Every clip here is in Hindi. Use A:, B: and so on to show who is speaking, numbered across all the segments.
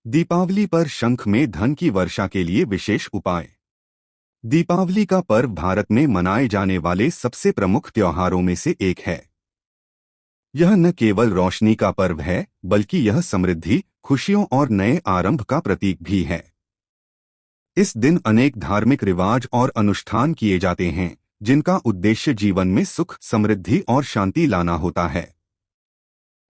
A: दीपावली पर शंख में धन की वर्षा के लिए विशेष उपाय। दीपावली का पर्व भारत में मनाए जाने वाले सबसे प्रमुख त्योहारों में से एक है। यह न केवल रोशनी का पर्व है, बल्कि यह समृद्धि, खुशियों और नए आरंभ का प्रतीक भी है। इस दिन अनेक धार्मिक रिवाज और अनुष्ठान किए जाते हैं, जिनका उद्देश्य जीवन में सुख, समृद्धि और शांति लाना होता है।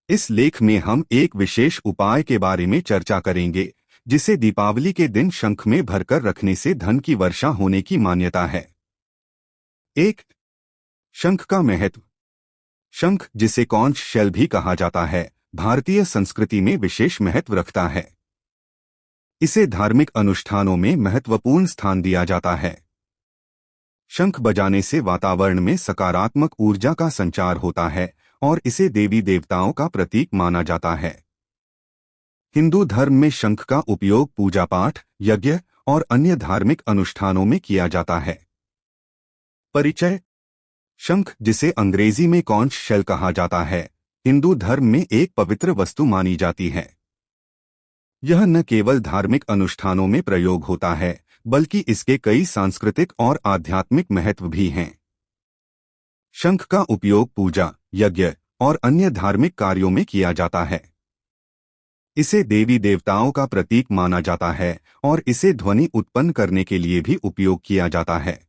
A: इस लेख में हम एक विशेष उपाय के बारे में चर्चा करेंगे, जिसे दीपावली के दिन शंख में भरकर रखने से धन की वर्षा होने की मान्यता है। एक, शंख का महत्व। शंख, जिसे कॉन्च शेल भी कहा जाता है, भारतीय संस्कृति में विशेष महत्व रखता है। इसे धार्मिक अनुष्ठानों में महत्वपूर्ण स्थान दिया जाता है। शंख बजाने से वातावरण में सकारात्मक ऊर्जा का संचार होता है और इसे देवी देवताओं का प्रतीक माना जाता है। हिंदू धर्म में शंख का उपयोग पूजा पाठ, यज्ञ और अन्य धार्मिक अनुष्ठानों में किया जाता है। परिचय। शंख, जिसे अंग्रेजी में कॉन्च शेल कहा जाता है, हिंदू धर्म में एक पवित्र वस्तु मानी जाती है। यह न केवल धार्मिक अनुष्ठानों में प्रयोग होता है, बल्कि इसके कई सांस्कृतिक और आध्यात्मिक महत्व भी हैं। शंख का उपयोग पूजा, यज्ञ और अन्य धार्मिक कार्यों में किया जाता है। इसे देवी देवताओं का प्रतीक माना जाता है और इसे ध्वनि उत्पन्न करने के लिए भी उपयोग किया जाता है।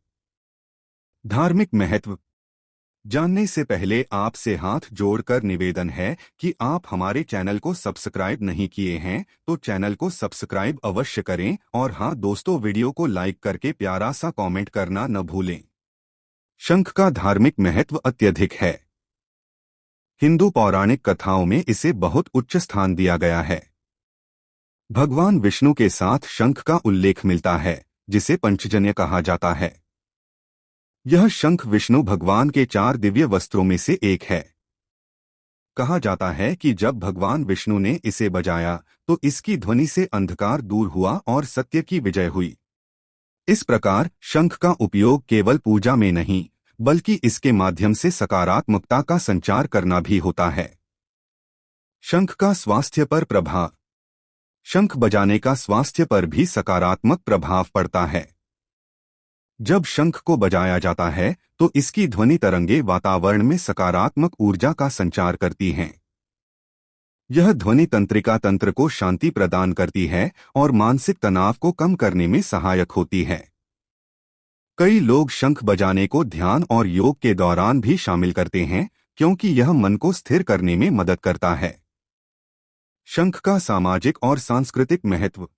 A: धार्मिक महत्व जानने से पहले आपसे हाथ जोड़कर निवेदन है कि आप हमारे चैनल को सब्सक्राइब नहीं किए हैं तो चैनल को सब्सक्राइब अवश्य करें और हाँ दोस्तों, वीडियो को लाइक करके प्यारा सा कमेंट करना न भूलें। शंख का धार्मिक महत्व अत्यधिक है। हिंदू पौराणिक कथाओं में इसे बहुत उच्च स्थान दिया गया है। भगवान विष्णु के साथ शंख का उल्लेख मिलता है, जिसे पंचजन्य कहा जाता है। यह शंख विष्णु भगवान के 4 दिव्य वस्त्रों में से एक है। कहा जाता है कि जब भगवान विष्णु ने इसे बजाया तो इसकी ध्वनि से अंधकार दूर हुआ और सत्य की विजय हुई। इस प्रकार शंख का उपयोग केवल पूजा में नहीं, बल्कि इसके माध्यम से सकारात्मकता का संचार करना भी होता है। शंख का स्वास्थ्य पर प्रभाव। शंख बजाने का स्वास्थ्य पर भी सकारात्मक प्रभाव पड़ता है। जब शंख को बजाया जाता है तो इसकी ध्वनि तरंगे वातावरण में सकारात्मक ऊर्जा का संचार करती हैं। यह ध्वनि तंत्रिका तंत्र को शांति प्रदान करती है और मानसिक तनाव को कम करने में सहायक होती है। कई लोग शंख बजाने को ध्यान और योग के दौरान भी शामिल करते हैं, क्योंकि यह मन को स्थिर करने में मदद करता है। शंख का सामाजिक और सांस्कृतिक महत्व।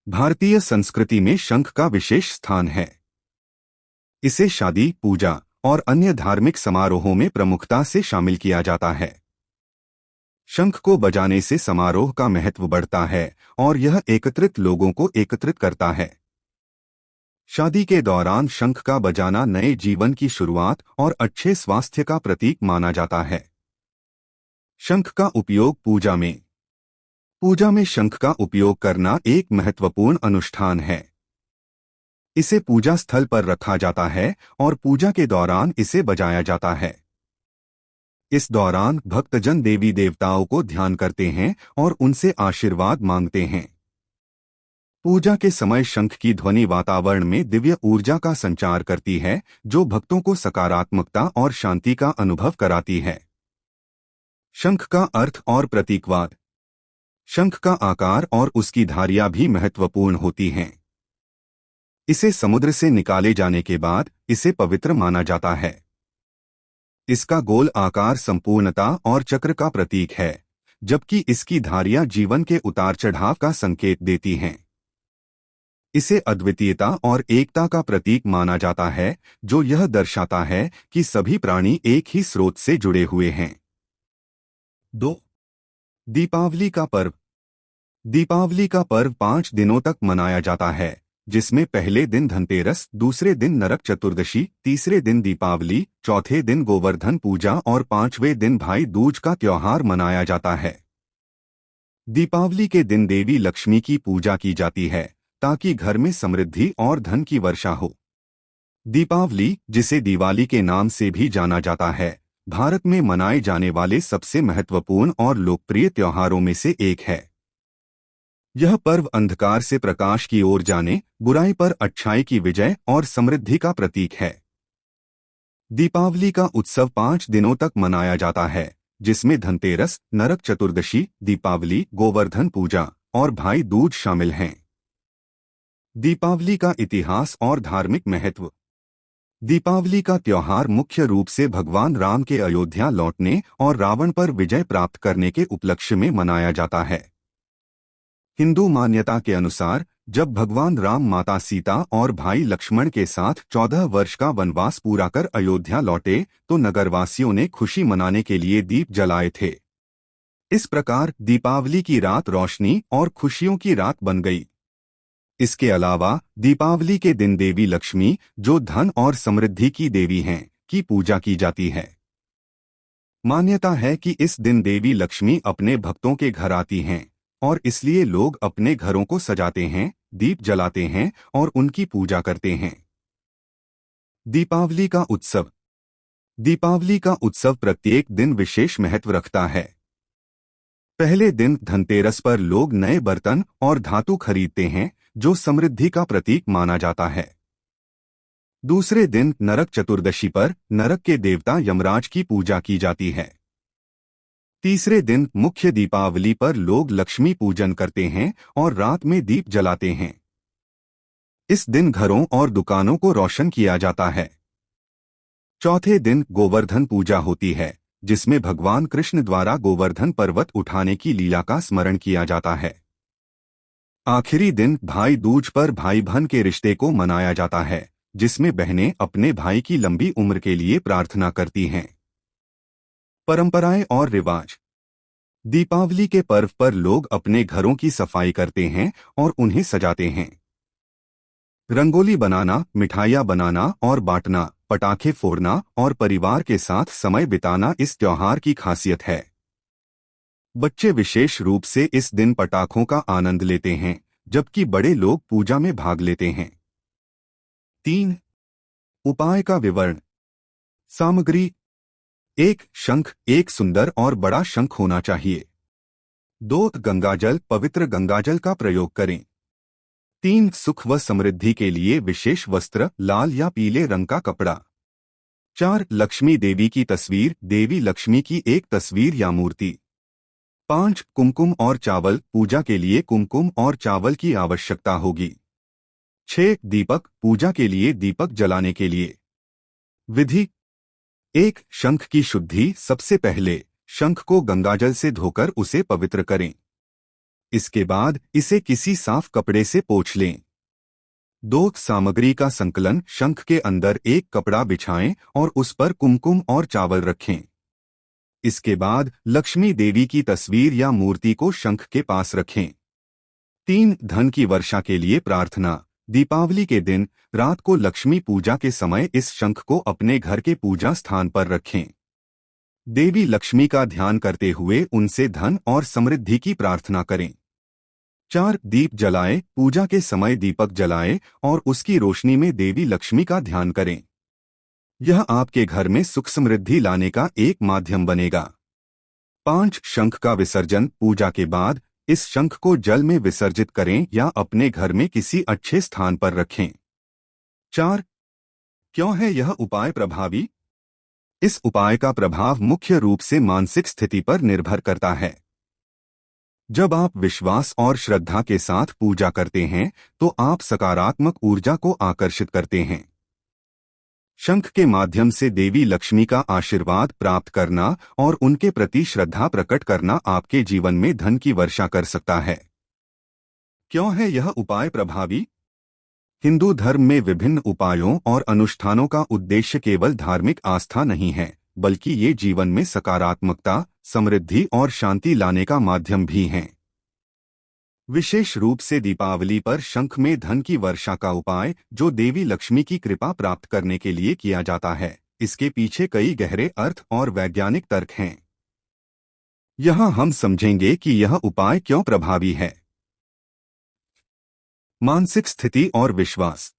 A: भारतीय संस्कृति में शंख का विशेष स्थान है। इसे शादी, पूजा और अन्य धार्मिक समारोहों में प्रमुखता से शामिल किया जाता है। शंख को बजाने से समारोह का महत्व बढ़ता है और यह एकत्रित लोगों को एकत्रित करता है। शादी के दौरान शंख का बजाना नए जीवन की शुरुआत और अच्छे स्वास्थ्य का प्रतीक माना जाता है। शंख का उपयोग पूजा में। पूजा में शंख का उपयोग करना एक महत्वपूर्ण अनुष्ठान है। इसे पूजा स्थल पर रखा जाता है और पूजा के दौरान इसे बजाया जाता है। इस दौरान भक्तजन देवी देवताओं को ध्यान करते हैं और उनसे आशीर्वाद मांगते हैं। पूजा के समय शंख की ध्वनि वातावरण में दिव्य ऊर्जा का संचार करती है, जो भक्तों को सकारात्मकता और शांति का अनुभव कराती है। शंख का अर्थ और प्रतीकवाद। शंख का आकार और उसकी धारियां भी महत्वपूर्ण होती हैं। इसे समुद्र से निकाले जाने के बाद इसे पवित्र माना जाता है। इसका गोल आकार संपूर्णता और चक्र का प्रतीक है, जबकि इसकी धारियां जीवन के उतार चढ़ाव का संकेत देती हैं। इसे अद्वितीयता और एकता का प्रतीक माना जाता है, जो यह दर्शाता है कि सभी प्राणी एक ही स्रोत से जुड़े हुए हैं। 2. दीपावली का पर्व। दीपावली का पर्व 5 दिनों तक मनाया जाता है, जिसमें पहले दिन धनतेरस, दूसरे दिन नरक चतुर्दशी, तीसरे दिन दीपावली, चौथे दिन गोवर्धन पूजा और 5वें दिन भाई दूज का त्योहार मनाया जाता है। दीपावली के दिन देवी लक्ष्मी की पूजा की जाती है, ताकि घर में समृद्धि और धन की वर्षा हो। दीपावली, जिसे दिवाली के नाम से भी जाना जाता है, भारत में मनाए जाने वाले सबसे महत्वपूर्ण और लोकप्रिय त्योहारों में से एक है। यह पर्व अंधकार से प्रकाश की ओर जाने, बुराई पर अच्छाई की विजय और समृद्धि का प्रतीक है। दीपावली का उत्सव 5 दिनों तक मनाया जाता है, जिसमें धनतेरस, नरक चतुर्दशी, दीपावली, गोवर्धन पूजा और भाई दूज शामिल हैं। दीपावली का इतिहास और धार्मिक महत्व। दीपावली का त्योहार मुख्य रूप से भगवान राम के अयोध्या लौटने और रावण पर विजय प्राप्त करने के उपलक्ष्य में मनाया जाता है। हिंदू मान्यता के अनुसार जब भगवान राम माता सीता और भाई लक्ष्मण के साथ 14 वर्ष का वनवास पूरा कर अयोध्या लौटे तो नगरवासियों ने खुशी मनाने के लिए दीप जलाए थे। इस प्रकार दीपावली की रात रोशनी और खुशियों की रात बन गई। इसके अलावा दीपावली के दिन देवी लक्ष्मी, जो धन और समृद्धि की देवी हैं, की पूजा की जाती है। मान्यता है कि इस दिन देवी लक्ष्मी अपने भक्तों के घर आती हैं और इसलिए लोग अपने घरों को सजाते हैं, दीप जलाते हैं और उनकी पूजा करते हैं। दीपावली का उत्सव। दीपावली का उत्सव प्रत्येक दिन विशेष महत्व रखता है। पहले दिन धनतेरस पर लोग नए बर्तन और धातु खरीदते हैं, जो समृद्धि का प्रतीक माना जाता है। दूसरे दिन नरक चतुर्दशी पर नरक के देवता यमराज की पूजा की जाती है। तीसरे दिन मुख्य दीपावली पर लोग लक्ष्मी पूजन करते हैं और रात में दीप जलाते हैं। इस दिन घरों और दुकानों को रोशन किया जाता है। चौथे दिन गोवर्धन पूजा होती है, जिसमें भगवान कृष्ण द्वारा गोवर्धन पर्वत उठाने की लीला का स्मरण किया जाता है। आखिरी दिन भाई दूज पर भाई बहन के रिश्ते को मनाया जाता है, जिसमें बहनें अपने भाई की लंबी उम्र के लिए प्रार्थना करती हैं। परंपराएं और रिवाज। दीपावली के पर्व पर लोग अपने घरों की सफाई करते हैं और उन्हें सजाते हैं। रंगोली बनाना, मिठाइयाँ बनाना और बांटना, पटाखे फोड़ना और परिवार के साथ समय बिताना इस त्योहार की खासियत है। बच्चे विशेष रूप से इस दिन पटाखों का आनंद लेते हैं, जबकि बड़े लोग पूजा में भाग लेते हैं। 3. उपाय का विवरण। सामग्री। 1. शंख, एक सुंदर और बड़ा शंख होना चाहिए। 2. गंगाजल, पवित्र गंगाजल का प्रयोग करें। 3. सुख व समृद्धि के लिए विशेष वस्त्र, लाल या पीले रंग का कपड़ा। 4. लक्ष्मी देवी की तस्वीर, देवी लक्ष्मी की एक तस्वीर या मूर्ति। 5. कुमकुम और चावल, पूजा के लिए कुमकुम और चावल की आवश्यकता होगी। 6. दीपक, पूजा के लिए दीपक जलाने के लिए। विधि। 1. शंख की शुद्धि। सबसे पहले शंख को गंगाजल से धोकर उसे पवित्र करें। इसके बाद इसे किसी साफ कपड़े से पोंछ लें। 2. सामग्री का संकलन। शंख के अंदर एक कपड़ा बिछाएं और उस पर कुमकुम और चावल रखें। इसके बाद लक्ष्मी देवी की तस्वीर या मूर्ति को शंख के पास रखें। 3. धन की वर्षा के लिए प्रार्थना। दीपावली के दिन रात को लक्ष्मी पूजा के समय इस शंख को अपने घर के पूजा स्थान पर रखें। देवी लक्ष्मी का ध्यान करते हुए उनसे धन और समृद्धि की प्रार्थना करें। 4. दीप जलाएं। पूजा के समय दीपक जलाएं और उसकी रोशनी में देवी लक्ष्मी का ध्यान करें। यह आपके घर में सुख समृद्धि लाने का एक माध्यम बनेगा। 5. शंख का विसर्जन। पूजा के बाद इस शंख को जल में विसर्जित करें या अपने घर में किसी अच्छे स्थान पर रखें। 4. क्यों है यह उपाय प्रभावी? इस उपाय का प्रभाव मुख्य रूप से मानसिक स्थिति पर निर्भर करता है। जब आप विश्वास और श्रद्धा के साथ पूजा करते हैं तो आप सकारात्मक ऊर्जा को आकर्षित करते हैं। शंख के माध्यम से देवी लक्ष्मी का आशीर्वाद प्राप्त करना और उनके प्रति श्रद्धा प्रकट करना आपके जीवन में धन की वर्षा कर सकता है। क्यों है यह उपाय प्रभावी? हिंदू धर्म में विभिन्न उपायों और अनुष्ठानों का उद्देश्य केवल धार्मिक आस्था नहीं है, बल्कि ये जीवन में सकारात्मकता, समृद्धि और शांति लाने का माध्यम भी हैं। विशेष रूप से दीपावली पर शंख में धन की वर्षा का उपाय, जो देवी लक्ष्मी की कृपा प्राप्त करने के लिए किया जाता है, इसके पीछे कई गहरे अर्थ और वैज्ञानिक तर्क हैं। यहाँ हम समझेंगे कि यह उपाय क्यों प्रभावी है। मानसिक स्थिति और विश्वास।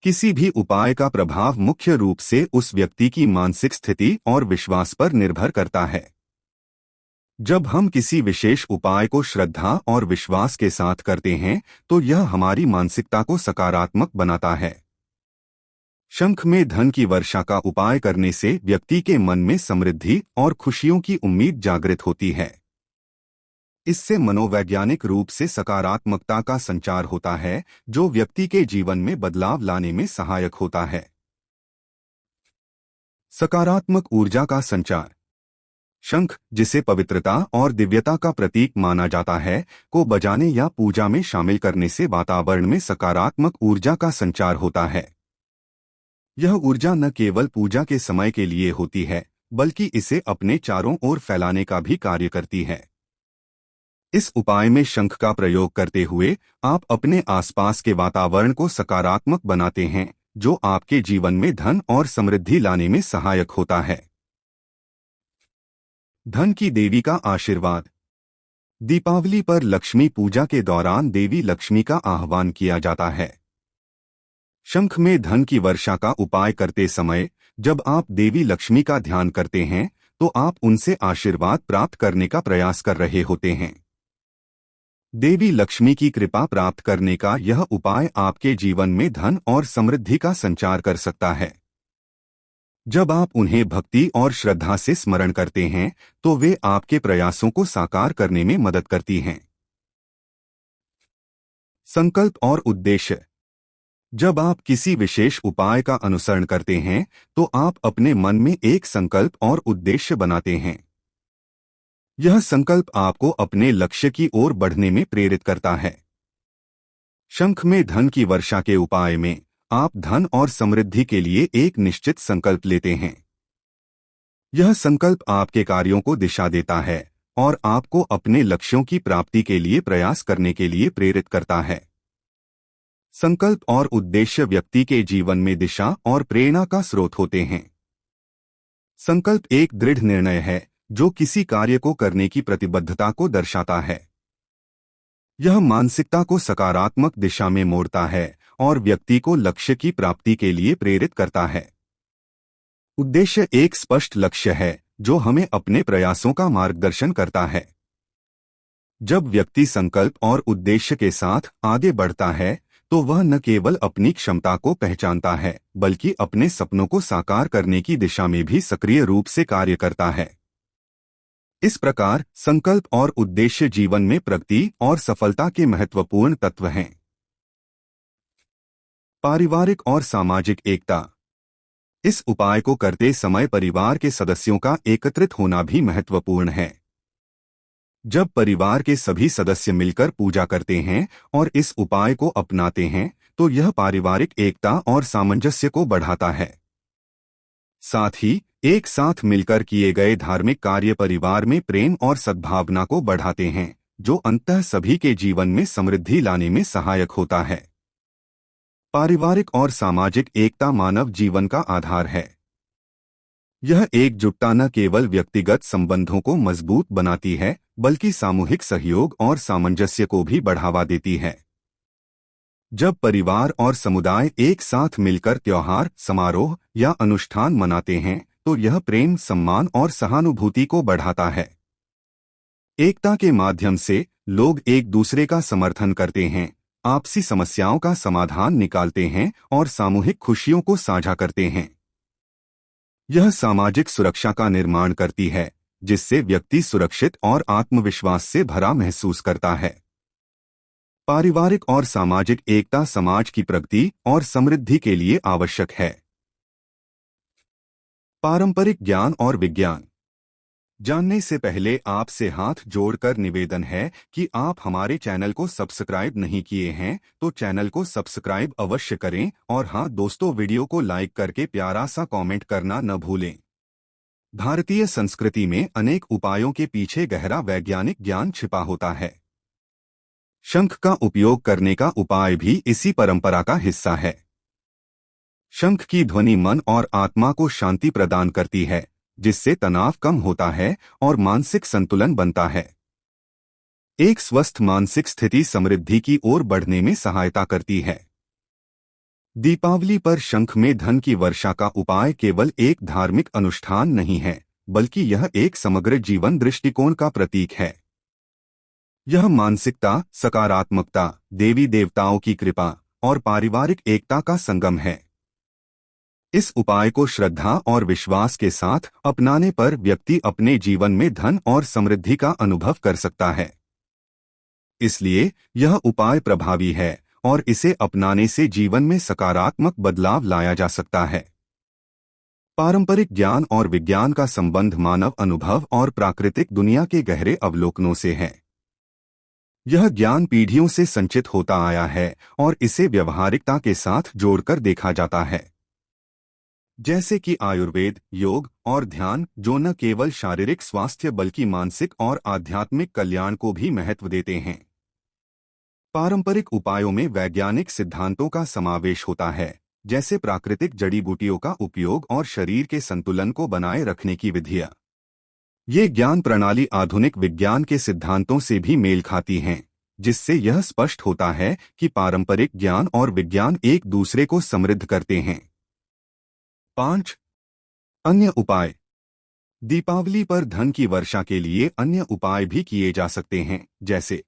A: किसी भी उपाय का प्रभाव मुख्य रूप से उस व्यक्ति की मानसिक स्थिति और विश्वास पर निर्भर करता है। जब हम किसी विशेष उपाय को श्रद्धा और विश्वास के साथ करते हैं तो यह हमारी मानसिकता को सकारात्मक बनाता है। शंख में धन की वर्षा का उपाय करने से व्यक्ति के मन में समृद्धि और खुशियों की उम्मीद जागृत होती है। इससे मनोवैज्ञानिक रूप से सकारात्मकता का संचार होता है, जो व्यक्ति के जीवन में बदलाव लाने में सहायक होता है। सकारात्मक ऊर्जा का संचार। शंख, जिसे पवित्रता और दिव्यता का प्रतीक माना जाता है, को बजाने या पूजा में शामिल करने से वातावरण में सकारात्मक ऊर्जा का संचार होता है। यह ऊर्जा न केवल पूजा के समय के लिए होती है, बल्कि इसे अपने चारों ओर फैलाने का भी कार्य करती है। इस उपाय में शंख का प्रयोग करते हुए आप अपने आसपास के वातावरण को सकारात्मक बनाते हैं, जो आपके जीवन में धन और समृद्धि लाने में सहायक होता है। धन की देवी का आशीर्वाद। दीपावली पर लक्ष्मी पूजा के दौरान देवी लक्ष्मी का आह्वान किया जाता है। शंख में धन की वर्षा का उपाय करते समय जब आप देवी लक्ष्मी का ध्यान करते हैं तो आप उनसे आशीर्वाद प्राप्त करने का प्रयास कर रहे होते हैं। देवी लक्ष्मी की कृपा प्राप्त करने का यह उपाय आपके जीवन में धन और समृद्धि का संचार कर सकता है। जब आप उन्हें भक्ति और श्रद्धा से स्मरण करते हैं तो वे आपके प्रयासों को साकार करने में मदद करती हैं। संकल्प और उद्देश्य। जब आप किसी विशेष उपाय का अनुसरण करते हैं तो आप अपने मन में एक संकल्प और उद्देश्य बनाते हैं। यह संकल्प आपको अपने लक्ष्य की ओर बढ़ने में प्रेरित करता है। शंख में धन की वर्षा के उपाय में आप धन और समृद्धि के लिए एक निश्चित संकल्प लेते हैं। यह संकल्प आपके कार्यों को दिशा देता है और आपको अपने लक्ष्यों की प्राप्ति के लिए प्रयास करने के लिए प्रेरित करता है। संकल्प और उद्देश्य व्यक्ति के जीवन में दिशा और प्रेरणा का स्रोत होते हैं। संकल्प एक दृढ़ निर्णय है जो किसी कार्य को करने की प्रतिबद्धता को दर्शाता है। यह मानसिकता को सकारात्मक दिशा में मोड़ता है और व्यक्ति को लक्ष्य की प्राप्ति के लिए प्रेरित करता है। उद्देश्य एक स्पष्ट लक्ष्य है जो हमें अपने प्रयासों का मार्गदर्शन करता है। जब व्यक्ति संकल्प और उद्देश्य के साथ आगे बढ़ता है तो वह न केवल अपनी क्षमता को पहचानता है बल्कि अपने सपनों को साकार करने की दिशा में भी सक्रिय रूप से कार्य करता है। इस प्रकार संकल्प और उद्देश्य जीवन में प्रगति और सफलता के महत्वपूर्ण तत्व हैं। पारिवारिक और सामाजिक एकता। इस उपाय को करते समय परिवार के सदस्यों का एकत्रित होना भी महत्वपूर्ण है। जब परिवार के सभी सदस्य मिलकर पूजा करते हैं और इस उपाय को अपनाते हैं तो यह पारिवारिक एकता और सामंजस्य को बढ़ाता है। साथ ही एक साथ मिलकर किए गए धार्मिक कार्य परिवार में प्रेम और सद्भावना को बढ़ाते हैं, जो अंततः सभी के जीवन में समृद्धि लाने में सहायक होता है। पारिवारिक और सामाजिक एकता मानव जीवन का आधार है। यह एकजुटता न केवल व्यक्तिगत संबंधों को मजबूत बनाती है बल्कि सामूहिक सहयोग और सामंजस्य को भी बढ़ावा देती है। जब परिवार और समुदाय एक साथ मिलकर त्योहार, समारोह या अनुष्ठान मनाते हैं तो यह प्रेम, सम्मान और सहानुभूति को बढ़ाता है। एकता के माध्यम से लोग एक दूसरे का समर्थन करते हैं, आपसी समस्याओं का समाधान निकालते हैं और सामूहिक खुशियों को साझा करते हैं। यह सामाजिक सुरक्षा का निर्माण करती है, जिससे व्यक्ति सुरक्षित और आत्मविश्वास से भरा महसूस करता है। पारिवारिक और सामाजिक एकता समाज की प्रगति और समृद्धि के लिए आवश्यक है। पारंपरिक ज्ञान और विज्ञान। जानने से पहले आपसे हाथ जोड़कर निवेदन है कि आप हमारे चैनल को सब्सक्राइब नहीं किए हैं तो चैनल को सब्सक्राइब अवश्य करें और हाँ दोस्तों, वीडियो को लाइक करके प्यारा सा कमेंट करना न भूलें। भारतीय संस्कृति में अनेक उपायों के पीछे गहरा वैज्ञानिक ज्ञान छिपा होता है। शंख का उपयोग करने का उपाय भी इसी परंपरा का हिस्सा है। शंख की ध्वनि मन और आत्मा को शांति प्रदान करती है, जिससे तनाव कम होता है और मानसिक संतुलन बनता है। एक स्वस्थ मानसिक स्थिति समृद्धि की ओर बढ़ने में सहायता करती है। दीपावली पर शंख में धन की वर्षा का उपाय केवल एक धार्मिक अनुष्ठान नहीं है, बल्कि यह एक समग्र जीवन दृष्टिकोण का प्रतीक है। यह मानसिकता, सकारात्मकता, देवी देवताओं की कृपा और पारिवारिक एकता का संगम है। इस उपाय को श्रद्धा और विश्वास के साथ अपनाने पर व्यक्ति अपने जीवन में धन और समृद्धि का अनुभव कर सकता है। इसलिए यह उपाय प्रभावी है और इसे अपनाने से जीवन में सकारात्मक बदलाव लाया जा सकता है। पारंपरिक ज्ञान और विज्ञान का संबंध मानव अनुभव और प्राकृतिक दुनिया के गहरे अवलोकनों से है। यह ज्ञान पीढ़ियों से संचित होता आया है और इसे व्यवहारिकता के साथ जोड़कर देखा जाता है। जैसे कि आयुर्वेद, योग और ध्यान, जो न केवल शारीरिक स्वास्थ्य बल्कि मानसिक और आध्यात्मिक कल्याण को भी महत्व देते हैं। पारंपरिक उपायों में वैज्ञानिक सिद्धांतों का समावेश होता है, जैसे प्राकृतिक जड़ी बूटियों का उपयोग और शरीर के संतुलन को बनाए रखने की विधियां। ये ज्ञान प्रणाली आधुनिक विज्ञान के सिद्धांतों से भी मेल खाती हैं, जिससे यह स्पष्ट होता है कि पारंपरिक ज्ञान और विज्ञान एक दूसरे को समृद्ध करते हैं। 5. अन्य उपाय। दीपावली पर धन की वर्षा के लिए अन्य उपाय भी किए जा सकते हैं, जैसे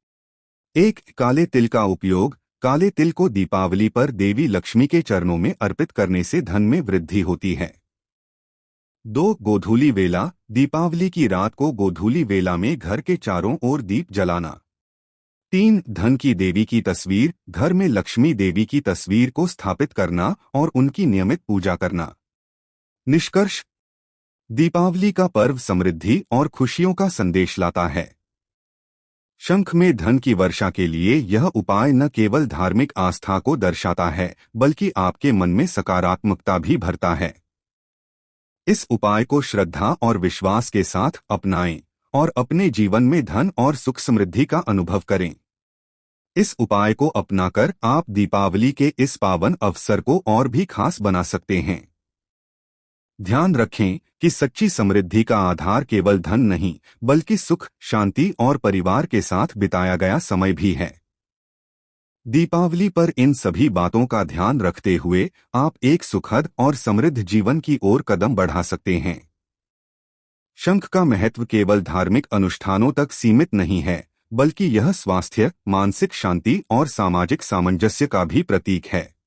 A: 1. काले तिल का उपयोग। काले तिल को दीपावली पर देवी लक्ष्मी के चरणों में अर्पित करने से धन में वृद्धि होती है। 2. गोधूली वेला। दीपावली की रात को गोधूली वेला में घर के चारों ओर दीप जलाना। 3. धन की देवी की तस्वीर। घर में लक्ष्मी देवी की तस्वीर को स्थापित करना और उनकी नियमित पूजा करना। निष्कर्ष, दीपावली का पर्व समृद्धि और खुशियों का संदेश लाता है। शंख में धन की वर्षा के लिए यह उपाय न केवल धार्मिक आस्था को दर्शाता है, बल्कि आपके मन में सकारात्मकता भी भरता है। इस उपाय को श्रद्धा और विश्वास के साथ अपनाएं और अपने जीवन में धन और सुख समृद्धि का अनुभव करें। इस उपाय को अपनाकर आप दीपावली के इस पावन अवसर को और भी खास बना सकते हैं। ध्यान रखें कि सच्ची समृद्धि का आधार केवल धन नहीं, बल्कि सुख, शांति और परिवार के साथ बिताया गया समय भी है। दीपावली पर इन सभी बातों का ध्यान रखते हुए आप एक सुखद और समृद्ध जीवन की ओर कदम बढ़ा सकते हैं। शंख का महत्व केवल धार्मिक अनुष्ठानों तक सीमित नहीं है, बल्कि यह स्वास्थ्य, मानसिक शांति और सामाजिक सामंजस्य का भी प्रतीक है।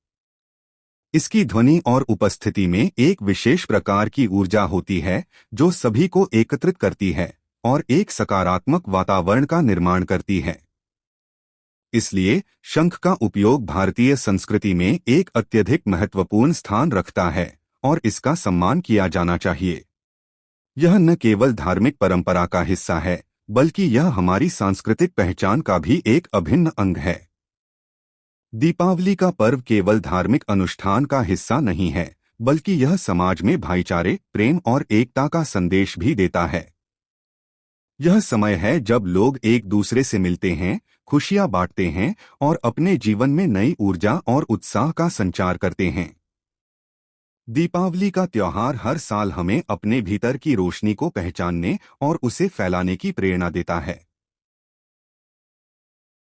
A: इसकी ध्वनि और उपस्थिति में एक विशेष प्रकार की ऊर्जा होती है, जो सभी को एकत्रित करती है और एक सकारात्मक वातावरण का निर्माण करती है। इसलिए शंख का उपयोग भारतीय संस्कृति में एक अत्यधिक महत्वपूर्ण स्थान रखता है और इसका सम्मान किया जाना चाहिए। यह न केवल धार्मिक परंपरा का हिस्सा है, बल्कि यह हमारी सांस्कृतिक पहचान का भी एक अभिन्न अंग है। दीपावली का पर्व केवल धार्मिक अनुष्ठान का हिस्सा नहीं है, बल्कि यह समाज में भाईचारे, प्रेम और एकता का संदेश भी देता है। यह समय है जब लोग एक दूसरे से मिलते हैं, खुशियां बांटते हैं और अपने जीवन में नई ऊर्जा और उत्साह का संचार करते हैं। दीपावली का त्योहार हर साल हमें अपने भीतर की रोशनी को पहचानने और उसे फैलाने की प्रेरणा देता है।